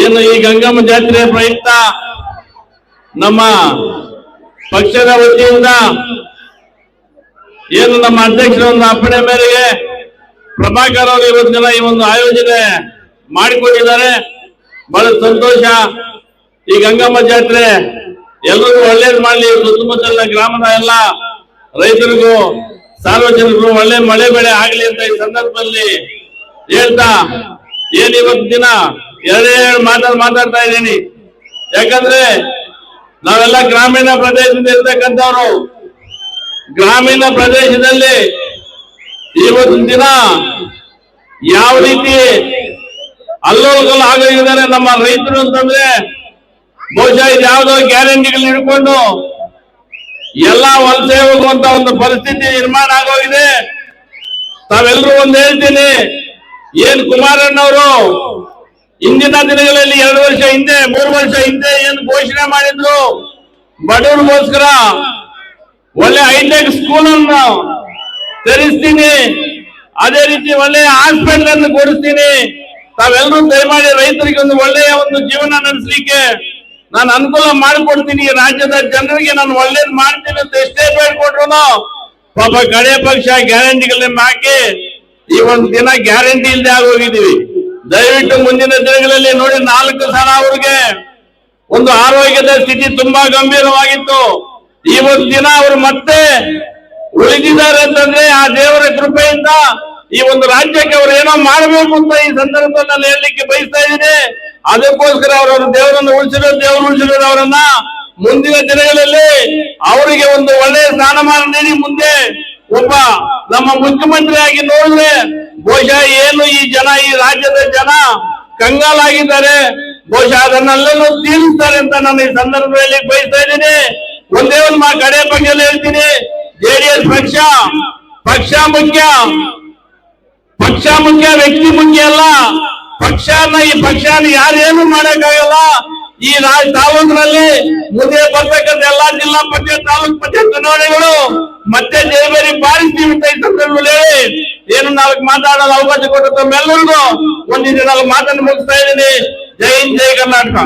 ಏನು ಈ ಗಂಗಮ್ಮ ಜಾತ್ರೆ ಪ್ರಯುಕ್ತ ನಮ್ಮ ಪಕ್ಷದ ವತಿಯಿಂದ ಏನು ನಮ್ಮ ಅಧ್ಯಕ್ಷರ ಒಂದು ಅಪ್ಪಣೆ ಮೇರೆಗೆ ಪ್ರಭಾಕರ್ ಅವರು ಇವತ್ತಿನ ಈ ಒಂದು ಆಯೋಜನೆ ಮಾಡಿಕೊಂಡಿದ್ದಾರೆ. ಬಹಳ ಸಂತೋಷ. ಈ ಗಂಗಮ್ಮ ಜಾತ್ರೆ ಎಲ್ಲರಿಗೂ ಒಳ್ಳೇದು ಮಾಡಲಿ, ಸುತ್ತಮುತ್ತಲಿನ ಗ್ರಾಮದ ಎಲ್ಲ ರೈತರಿಗೂ ಸಾರ್ವಜನಿಕರು ಒಳ್ಳೆ ಮಳೆ ಬೆಳೆ ಆಗಲಿ ಅಂತ ಈ ಸಂದರ್ಭದಲ್ಲಿ ಹೇಳ್ತಾ ಏನ್ ಇವತ್ತು ದಿನ ಎರಡೆರಡು ಮಾತಾಡ್ತಾ ಇದ್ದೀನಿ. ಯಾಕಂದ್ರೆ ನಾವೆಲ್ಲ ಗ್ರಾಮೀಣ ಪ್ರದೇಶದಿಂದ ಇರ್ತಕ್ಕಂಥವ್ರು. ಗ್ರಾಮೀಣ ಪ್ರದೇಶದಲ್ಲಿ ಇವತ್ತಿನ ದಿನ ಯಾವ ರೀತಿ ಅಲ್ಲೋಲಗಲ್ಲ ಆಗೋಗಿದ್ದಾರೆ ನಮ್ಮ ರೈತರು ಅಂತಂದ್ರೆ ಬಹುಶಃ ಇದು ಯಾವುದೋ ಗ್ಯಾರಂಟಿಗಳು ಹಿಡ್ಕೊಂಡು ಎಲ್ಲ ವಲಸೆ ಹೋಗುವಂತ ಒಂದು ಪರಿಸ್ಥಿತಿ ನಿರ್ಮಾಣ ಆಗೋಗಿದೆ. ತಾವೆಲ್ಲರೂ ಒಂದು ಹೇಳ್ತೀನಿ, ಏನ್ ಕುಮಾರಣ್ಣವರು ಇಂದಿನ ದಿನಗಳಲ್ಲಿ 2 ವರ್ಷ ಹಿಂದೆ 3 ವರ್ಷ ಹಿಂದೆ ಏನು ಘೋಷಣೆ ಮಾಡಿದ್ರು, ಬಡವರಿಗೋಸ್ಕರ ಒಳ್ಳೆ ಹೈಟೆಕ್ ಸ್ಕೂಲ್ ಅನ್ನು ತೆರೆಸ್ತೀನಿ, ಅದೇ ರೀತಿ ಒಳ್ಳೆ ಹಾಸ್ಪಿಟಲ್ ಅನ್ನು ಕೊಡಿಸ್ತೀನಿ, ತಾವೆಲ್ಲರೂ ದಯಮಾಡಿ ರೈತರಿಗೆ ಒಂದು ಒಳ್ಳೆಯ ಒಂದು ಜೀವನ ನಡೆಸಲಿಕ್ಕೆ ನಾನು ಅನುಕೂಲ ಮಾಡಿಕೊಡ್ತೀನಿ, ರಾಜ್ಯದ ಜನರಿಗೆ ನಾನು ಒಳ್ಳೇದು ಮಾಡ್ತೀನಿ ಅಂತ ಎಷ್ಟೇ ಬೇಡ್ಕೊಟ್ರು ಪಾಪ ಕಡೆ ಪಕ್ಷ ಗ್ಯಾರಂಟಿಗಳನ್ನ ಹಾಕಿ ಈ ಒಂದು ದಿನ ಗ್ಯಾರಂಟಿ ಇಲ್ಲದೆ ಆಗೋಗಿದ್ದೀವಿ. ದಯವಿಟ್ಟು ಮುಂದಿನ ದಿನಗಳಲ್ಲಿ ನೋಡಿ, 4 ಸಲ ಅವ್ರಿಗೆ ಒಂದು ಆರೋಗ್ಯದ ಸ್ಥಿತಿ ತುಂಬಾ ಗಂಭೀರವಾಗಿತ್ತು. ಈ ಒಂದು ದಿನ ಅವರು ಮತ್ತೆ ಉಳಿದಿದ್ದಾರೆ ಅಂತಂದ್ರೆ ಆ ದೇವರ ಕೃಪೆಯಿಂದ ಈ ಒಂದು ರಾಜ್ಯಕ್ಕೆ ಅವರು ಏನೋ ಮಾಡಬೇಕು ಅಂತ ಈ ಸಂದರ್ಭದಲ್ಲಿ ನಾನು ಹೇಳಲಿಕ್ಕೆ ಬಯಸ್ತಾ ಇದ್ದೀನಿ. ಅದಕ್ಕೋಸ್ಕರ ಅವರನ್ನು ದೇವರನ್ನು ಉಳಿಸಿರೋದು ಅವರನ್ನ ಮುಂದಿನ ದಿನಗಳಲ್ಲಿ ಅವರಿಗೆ ಒಂದು ಒಳ್ಳೆಯ ಸ್ಥಾನಮಾನ ನೀಡಿ ಮುಂದೆ ಒಬ್ಬ ನಮ್ಮ ಮುಖ್ಯಮಂತ್ರಿಯಾಗಿ ನೋಡಿದ್ರೆ ಬಹುಶಃ ಏನು ಈ ಜನ, ಈ ರಾಜ್ಯದ ಜನ ಕಂಗಾಲಾಗಿದ್ದಾರೆ, ಬಹುಶಃ ಅದನ್ನೆಲ್ಲರೂ ತೀರಿಸ್ತಾರೆ ಅಂತ ನಾನು ಈ ಸಂದರ್ಭದಲ್ಲಿ ಬಯಸ್ತಾ ಇದ್ದೀನಿ. ಒಂದೇ ಒಂದು ಕಡೆ ಬಗ್ಗೆ ಹೇಳ್ತೀನಿ, ಜೆಡಿಎಸ್ ಪಕ್ಷ ಮುಖ್ಯ, ವ್ಯಕ್ತಿ ಮುಖ್ಯ ಅಲ್ಲ. ಈ ಪಕ್ಷನ ಯಾರೇನು ಮಾಡಕ್ಕಾಗಲ್ಲ. ಈ ತಾಲೂಕಿನಲ್ಲಿ ಮುಂದೆ ಬರ್ತಕ್ಕಂಥ ಎಲ್ಲಾ ಜಿಲ್ಲಾ ಪಂಚಾಯತ್, ತಾಲೂಕ್ ಪಂಚಾಯತ್ ಚುನಾವಣೆಗಳು ಮತ್ತೆ ಜೈಬೇರಿ ಬಾರಿಸ್ತೀವಿ ಅಂತ ಈ ಸಂದರ್ಭದಲ್ಲಿ ಹೇಳಿ ಏನು 4 ಮಾತಾಡಲು ಅವಕಾಶ ಕೊಟ್ಟು ತಮ್ಮೆಲ್ಲರಿಗೂ ಒಂದಿನ 4 ಮಾತನ್ನು ಮುಗಿಸ್ತಾ ಇದ್ದೀನಿ. ಜೈ ಹಿಂದ್, ಜೈ ಕರ್ನಾಟಕ.